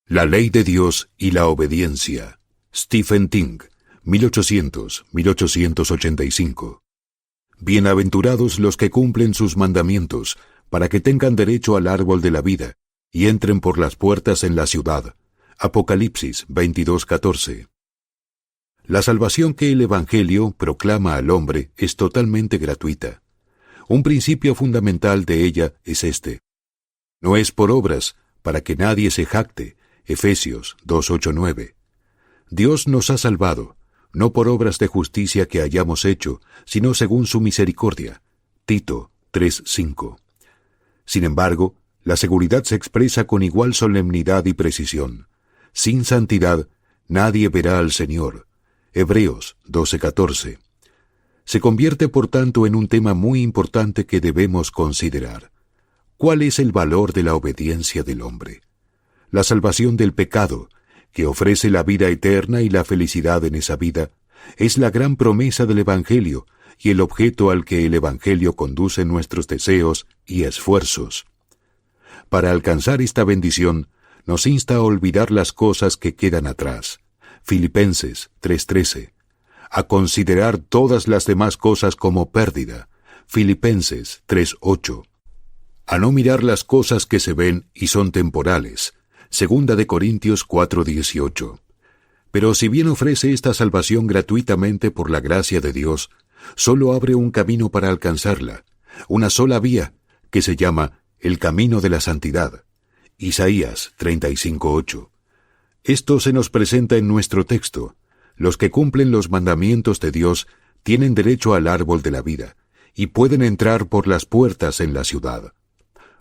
La ley de Dios y la obediencia. Stephen Ting, 1800-1885. Bienaventurados los que cumplen sus mandamientos, para que tengan derecho al árbol de la vida, y entren por las puertas en la ciudad. Apocalipsis 22:14. La salvación que el Evangelio proclama al hombre es totalmente gratuita. Un principio fundamental de ella es este: no es por obras, para que nadie se jacte. Efesios 2:8-9. Dios nos ha salvado, no por obras de justicia que hayamos hecho, sino según su misericordia. Tito 3:5. Sin embargo, la seguridad se expresa con igual solemnidad y precisión. Sin santidad, nadie verá al Señor. Hebreos 12:14. Se convierte, por tanto, en un tema muy importante que debemos considerar. ¿Cuál es el valor de la obediencia del hombre? La salvación del pecado, que ofrece la vida eterna y la felicidad en esa vida, es la gran promesa del Evangelio y el objeto al que el Evangelio conduce nuestros deseos y esfuerzos. Para alcanzar esta bendición, nos insta a olvidar las cosas que quedan atrás. Filipenses 3:13. A considerar todas las demás cosas como pérdida. Filipenses 3:8. A no mirar las cosas que se ven y son temporales. Segunda de Corintios 4:18. Pero si bien ofrece esta salvación gratuitamente por la gracia de Dios, solo abre un camino para alcanzarla, una sola vía, que se llama el camino de la santidad. Isaías 35:8. Esto se nos presenta en nuestro texto. Los que cumplen los mandamientos de Dios tienen derecho al árbol de la vida, y pueden entrar por las puertas en la ciudad.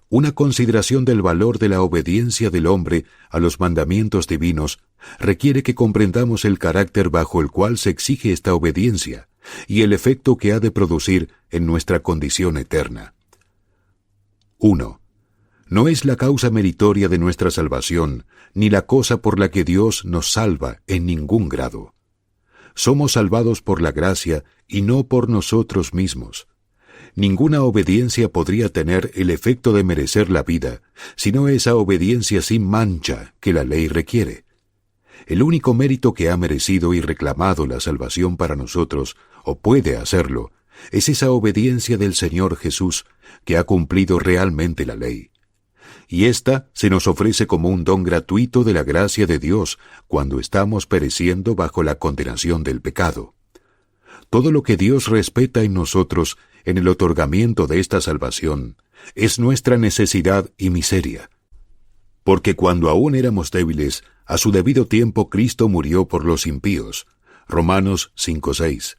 Una consideración del valor de la obediencia del hombre a los mandamientos divinos requiere que comprendamos el carácter bajo el cual se exige esta obediencia y el efecto que ha de producir en nuestra condición eterna. 1. No es la causa meritoria de nuestra salvación, ni la cosa por la que Dios nos salva en ningún grado. Somos salvados por la gracia y no por nosotros mismos. Ninguna obediencia podría tener el efecto de merecer la vida, sino esa obediencia sin mancha que la ley requiere. El único mérito que ha merecido y reclamado la salvación para nosotros, o puede hacerlo, es esa obediencia del Señor Jesús, que ha cumplido realmente la ley. Y ésta se nos ofrece como un don gratuito de la gracia de Dios cuando estamos pereciendo bajo la condenación del pecado. Todo lo que Dios respeta en nosotros en el otorgamiento de esta salvación es nuestra necesidad y miseria. Porque cuando aún éramos débiles, a su debido tiempo Cristo murió por los impíos. Romanos 5:6.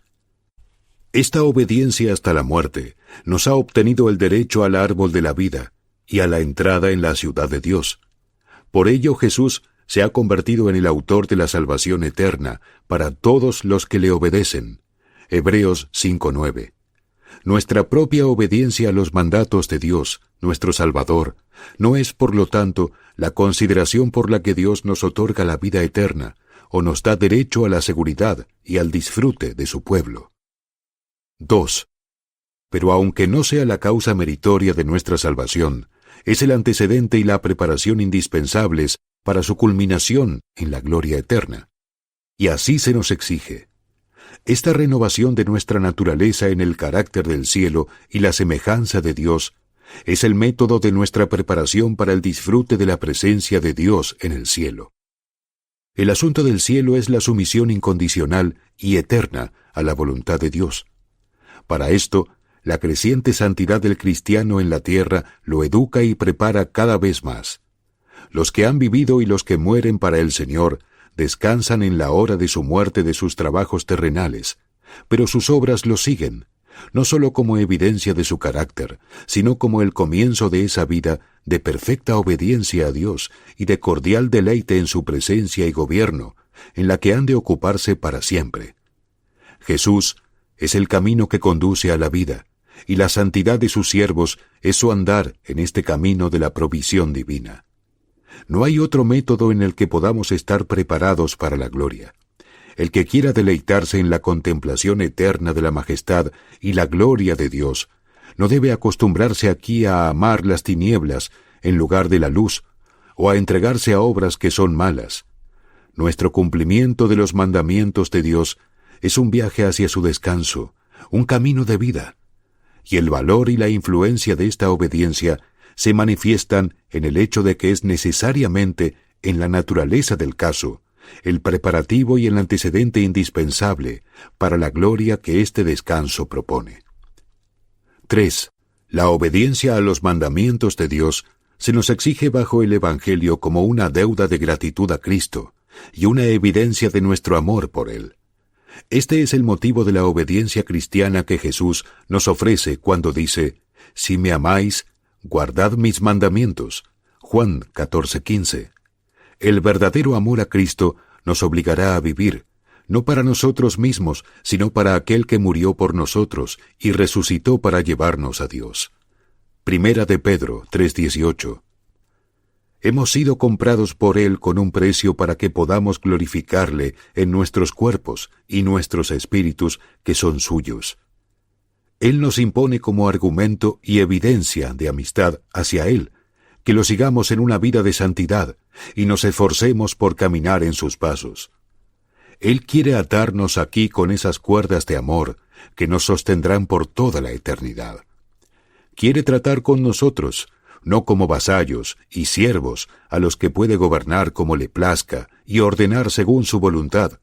Esta obediencia hasta la muerte nos ha obtenido el derecho al árbol de la vida y a la entrada en la ciudad de Dios. Por ello Jesús se ha convertido en el autor de la salvación eterna para todos los que le obedecen. Hebreos 5:9. Nuestra propia obediencia a los mandatos de Dios, nuestro Salvador, no es, por lo tanto, la consideración por la que Dios nos otorga la vida eterna, o nos da derecho a la seguridad y al disfrute de su pueblo. 2. Pero aunque no sea la causa meritoria de nuestra salvación, es el antecedente y la preparación indispensables para su culminación en la gloria eterna. Y así se nos exige. Esta renovación de nuestra naturaleza en el carácter del cielo y la semejanza de Dios es el método de nuestra preparación para el disfrute de la presencia de Dios en el cielo. El asunto del cielo es la sumisión incondicional y eterna a la voluntad de Dios. Para esto, la creciente santidad del cristiano en la tierra lo educa y prepara cada vez más. Los que han vivido y los que mueren para el Señor descansan en la hora de su muerte de sus trabajos terrenales, pero sus obras los siguen, no sólo como evidencia de su carácter, sino como el comienzo de esa vida de perfecta obediencia a Dios y de cordial deleite en su presencia y gobierno, en la que han de ocuparse para siempre. Jesús es el camino que conduce a la vida, y la santidad de sus siervos es su andar en este camino de la provisión divina. No hay otro método en el que podamos estar preparados para la gloria. El que quiera deleitarse en la contemplación eterna de la majestad y la gloria de Dios, no debe acostumbrarse aquí a amar las tinieblas en lugar de la luz, o a entregarse a obras que son malas. Nuestro cumplimiento de los mandamientos de Dios es un viaje hacia su descanso, un camino de vida. Y el valor y la influencia de esta obediencia se manifiestan en el hecho de que es necesariamente, en la naturaleza del caso, el preparativo y el antecedente indispensable para la gloria que este descanso propone. 3. La obediencia a los mandamientos de Dios se nos exige bajo el Evangelio como una deuda de gratitud a Cristo y una evidencia de nuestro amor por Él. Este es el motivo de la obediencia cristiana que Jesús nos ofrece cuando dice: «Si me amáis, guardad mis mandamientos». Juan 14:15. El verdadero amor a Cristo nos obligará a vivir, no para nosotros mismos, sino para aquel que murió por nosotros y resucitó para llevarnos a Dios. Primera de Pedro 3:18. Hemos sido comprados por Él con un precio para que podamos glorificarle en nuestros cuerpos y nuestros espíritus que son suyos. Él nos impone como argumento y evidencia de amistad hacia Él, que lo sigamos en una vida de santidad y nos esforcemos por caminar en sus pasos. Él quiere atarnos aquí con esas cuerdas de amor que nos sostendrán por toda la eternidad. Quiere tratar con nosotros, no como vasallos y siervos a los que puede gobernar como le plazca y ordenar según su voluntad,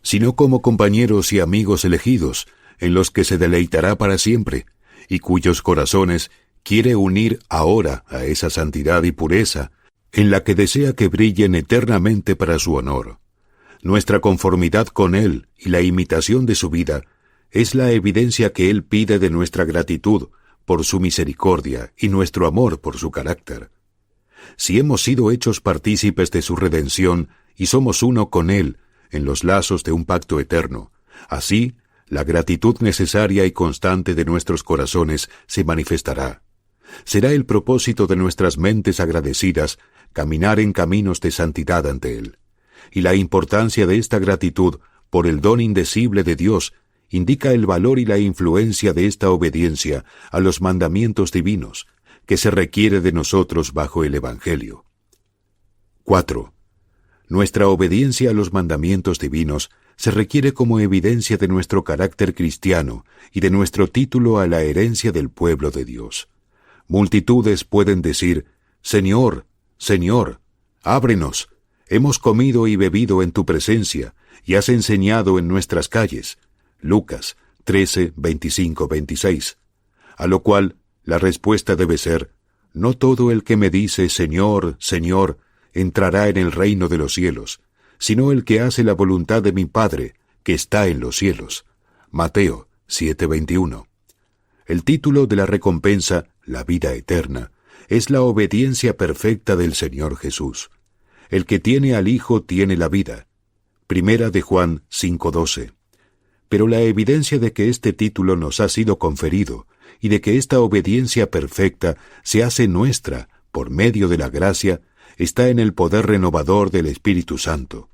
sino como compañeros y amigos elegidos, en los que se deleitará para siempre, y cuyos corazones quiere unir ahora a esa santidad y pureza, en la que desea que brillen eternamente para su honor. Nuestra conformidad con Él y la imitación de su vida es la evidencia que Él pide de nuestra gratitud por su misericordia y nuestro amor por su carácter. Si hemos sido hechos partícipes de su redención y somos uno con Él en los lazos de un pacto eterno, así la gratitud necesaria y constante de nuestros corazones se manifestará. Será el propósito de nuestras mentes agradecidas caminar en caminos de santidad ante Él. Y la importancia de esta gratitud por el don indecible de Dios indica el valor y la influencia de esta obediencia a los mandamientos divinos que se requiere de nosotros bajo el Evangelio. 4. Nuestra obediencia a los mandamientos divinos se requiere como evidencia de nuestro carácter cristiano y de nuestro título a la herencia del pueblo de Dios. Multitudes pueden decir: «Señor, Señor, ábrenos, hemos comido y bebido en tu presencia, y has enseñado en nuestras calles». Lucas 13:25-26. A lo cual la respuesta debe ser: «No todo el que me dice Señor, Señor, entrará en el reino de los cielos, sino el que hace la voluntad de mi Padre, que está en los cielos». Mateo 7:21. El título de la recompensa, la vida eterna, es la obediencia perfecta del Señor Jesús. El que tiene al Hijo tiene la vida. Primera de Juan 5:12. Pero la evidencia de que este título nos ha sido conferido y de que esta obediencia perfecta se hace nuestra por medio de la gracia está en el poder renovador del Espíritu Santo,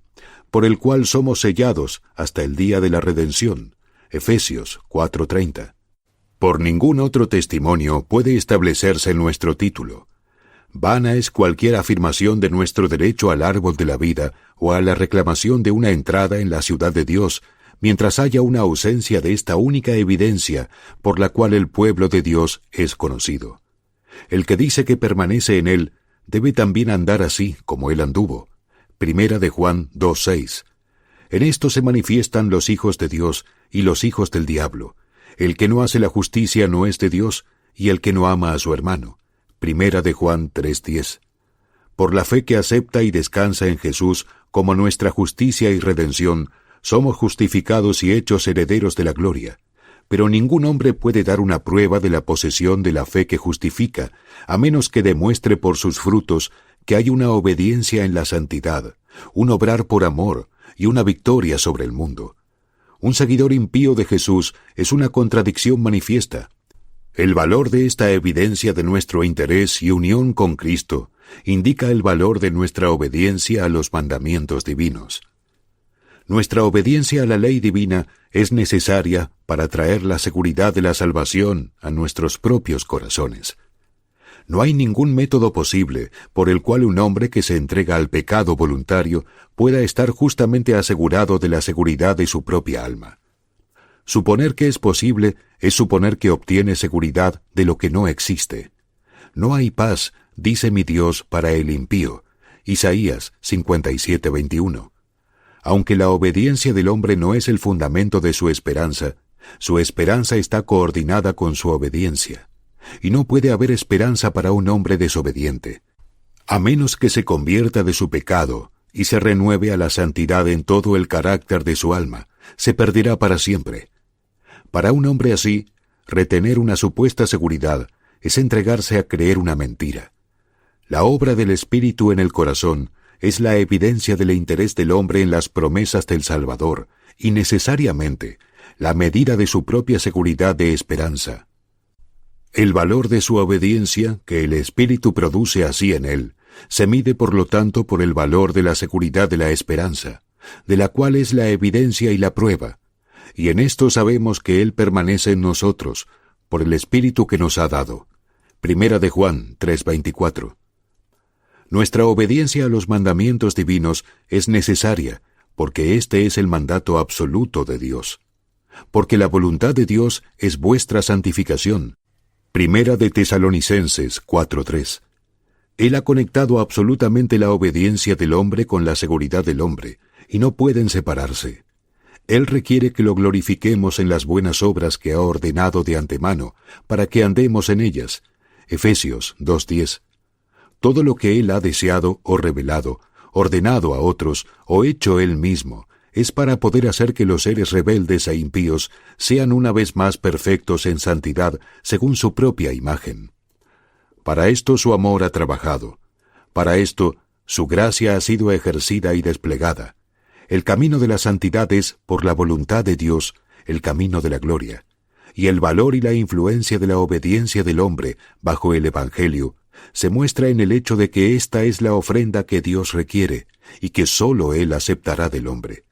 por el cual somos sellados hasta el día de la redención. Efesios 4:30. Por ningún otro testimonio puede establecerse nuestro título. Vana es cualquier afirmación de nuestro derecho al árbol de la vida o a la reclamación de una entrada en la ciudad de Dios, mientras haya una ausencia de esta única evidencia por la cual el pueblo de Dios es conocido. El que dice que permanece en Él debe también andar así como Él anduvo. Primera de Juan 2:6. En esto se manifiestan los hijos de Dios y los hijos del diablo. El que no hace la justicia no es de Dios, y el que no ama a su hermano. Primera de Juan 3:10. Por la fe que acepta y descansa en Jesús como nuestra justicia y redención, somos justificados y hechos herederos de la gloria. Pero ningún hombre puede dar una prueba de la posesión de la fe que justifica, a menos que demuestre por sus frutos que hay una obediencia en la santidad, un obrar por amor y una victoria sobre el mundo. Un seguidor impío de Jesús es una contradicción manifiesta. El valor de esta evidencia de nuestro interés y unión con Cristo indica el valor de nuestra obediencia a los mandamientos divinos. Nuestra obediencia a la ley divina es necesaria para traer la seguridad de la salvación a nuestros propios corazones. No hay ningún método posible por el cual un hombre que se entrega al pecado voluntario pueda estar justamente asegurado de la seguridad de su propia alma. Suponer que es posible es suponer que obtiene seguridad de lo que no existe. No hay paz, dice mi Dios, para el impío. Isaías 57:21. Aunque la obediencia del hombre no es el fundamento de su esperanza está coordinada con su obediencia. Y no puede haber esperanza para un hombre desobediente, a menos que se convierta de su pecado y se renueve a la santidad en todo el carácter de su alma, se perderá para siempre. Para un hombre así, retener una supuesta seguridad es entregarse a creer una mentira. La obra del Espíritu en el corazón es la evidencia del interés del hombre en las promesas del Salvador y necesariamente la medida de su propia seguridad de esperanza. El valor de su obediencia, que el Espíritu produce así en él, se mide por lo tanto por el valor de la seguridad de la esperanza, de la cual es la evidencia y la prueba, y en esto sabemos que Él permanece en nosotros, por el Espíritu que nos ha dado. Primera de Juan 3:24. Nuestra obediencia a los mandamientos divinos es necesaria, porque este es el mandato absoluto de Dios. Porque la voluntad de Dios es vuestra santificación. Primera de Tesalonicenses 4:3. Él ha conectado absolutamente la obediencia del hombre con la seguridad del hombre, y no pueden separarse. Él requiere que lo glorifiquemos en las buenas obras que ha ordenado de antemano, para que andemos en ellas. Efesios 2:10. Todo lo que Él ha deseado o revelado, ordenado a otros o hecho Él mismo, es para poder hacer que los seres rebeldes e impíos sean una vez más perfectos en santidad según su propia imagen. Para esto su amor ha trabajado. Para esto su gracia ha sido ejercida y desplegada. El camino de la santidad es, por la voluntad de Dios, el camino de la gloria. Y el valor y la influencia de la obediencia del hombre bajo el Evangelio se muestra en el hecho de que esta es la ofrenda que Dios requiere y que sólo Él aceptará del hombre.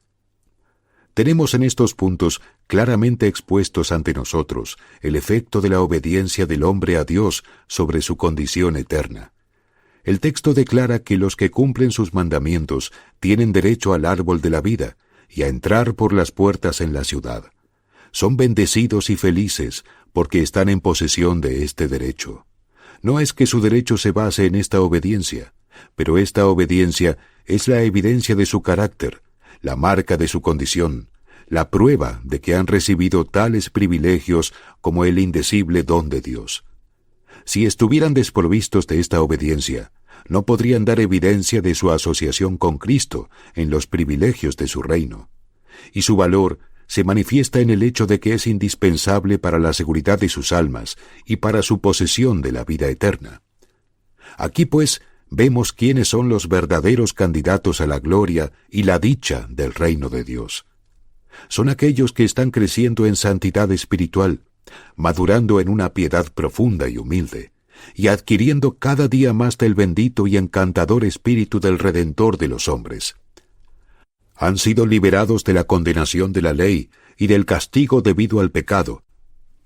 Tenemos en estos puntos claramente expuestos ante nosotros el efecto de la obediencia del hombre a Dios sobre su condición eterna. El texto declara que los que cumplen sus mandamientos tienen derecho al árbol de la vida y a entrar por las puertas en la ciudad. Son bendecidos y felices porque están en posesión de este derecho. No es que su derecho se base en esta obediencia, pero esta obediencia es la evidencia de su carácter, la marca de su condición, la prueba de que han recibido tales privilegios como el indecible don de Dios. Si estuvieran desprovistos de esta obediencia, no podrían dar evidencia de su asociación con Cristo en los privilegios de su reino. Y su valor se manifiesta en el hecho de que es indispensable para la seguridad de sus almas y para su posesión de la vida eterna. Aquí, pues, vemos quiénes son los verdaderos candidatos a la gloria y la dicha del reino de Dios. Son aquellos que están creciendo en santidad espiritual, madurando en una piedad profunda y humilde, y adquiriendo cada día más del bendito y encantador espíritu del Redentor de los hombres. Han sido liberados de la condenación de la ley y del castigo debido al pecado,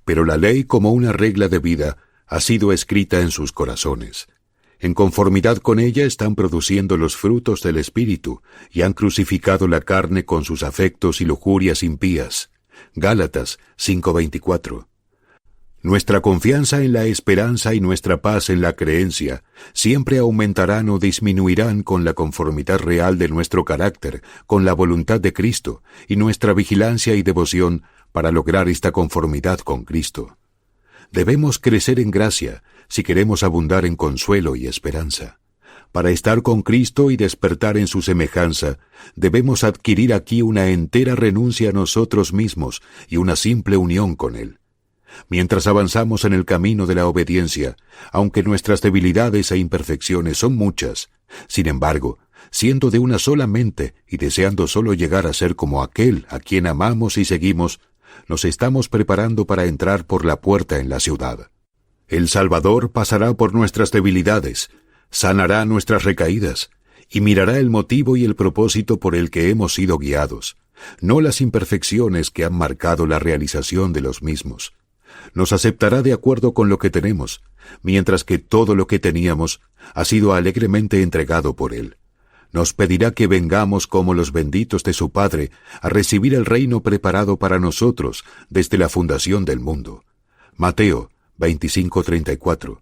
pero la ley como una regla de vida ha sido escrita en sus corazones. En conformidad con ella están produciendo los frutos del Espíritu y han crucificado la carne con sus afectos y lujurias impías. Gálatas 5:24. Nuestra confianza en la esperanza y nuestra paz en la creencia siempre aumentarán o disminuirán con la conformidad real de nuestro carácter, con la voluntad de Cristo y nuestra vigilancia y devoción para lograr esta conformidad con Cristo. Debemos crecer en gracia si queremos abundar en consuelo y esperanza. Para estar con Cristo y despertar en su semejanza, debemos adquirir aquí una entera renuncia a nosotros mismos y una simple unión con Él. Mientras avanzamos en el camino de la obediencia, aunque nuestras debilidades e imperfecciones son muchas, sin embargo, siendo de una sola mente y deseando solo llegar a ser como aquel a quien amamos y seguimos, nos estamos preparando para entrar por la puerta en la ciudad. El Salvador pasará por nuestras debilidades, sanará nuestras recaídas, y mirará el motivo y el propósito por el que hemos sido guiados, no las imperfecciones que han marcado la realización de los mismos. Nos aceptará de acuerdo con lo que tenemos, mientras que todo lo que teníamos ha sido alegremente entregado por Él. Nos pedirá que vengamos como los benditos de su Padre a recibir el reino preparado para nosotros desde la fundación del mundo. Mateo 25:34.